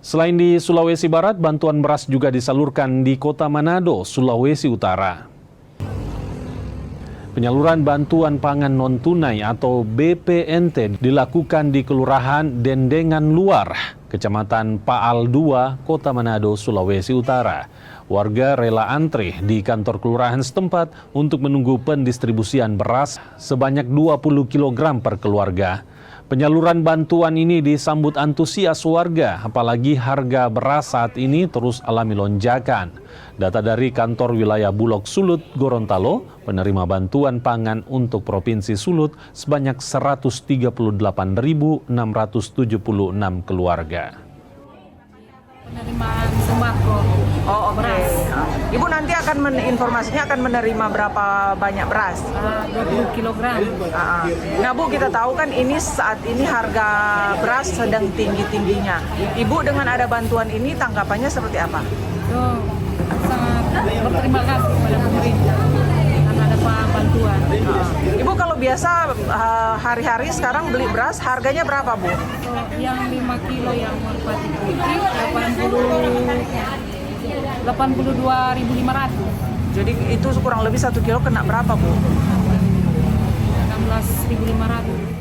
Selain di Sulawesi Barat, bantuan beras juga disalurkan di Kota Manado, Sulawesi Utara. Penyaluran bantuan pangan non-tunai atau BPNT dilakukan di Kelurahan Dendengan Luar, Kecamatan Paal 2, Kota Manado, Sulawesi Utara. Warga rela antre di kantor kelurahan setempat untuk menunggu pendistribusian beras sebanyak 20 kg per keluarga. Penyaluran bantuan ini disambut antusias warga, apalagi harga beras saat ini terus alami lonjakan. Data dari kantor wilayah Bulog Sulut, Gorontalo, penerima bantuan pangan untuk Provinsi Sulut sebanyak 138.676 keluarga. Penerimaan sembako. Oh, oke. Beras. Ibu nanti akan informasinya akan menerima berapa banyak beras? 20 kg. Nah Bu, kita tahu kan ini saat ini harga beras sedang tinggi-tingginya. Ibu dengan ada bantuan ini tanggapannya seperti apa? Itu sangat berterima kasih kepada pemerintah karena ada bantuan. Ibu kalau biasa hari-hari sekarang beli beras harganya berapa Bu? Yang 5 kilo yang merpati putih 82.500. Jadi itu kurang lebih 1 kilo kena berapa Bu? 16.500.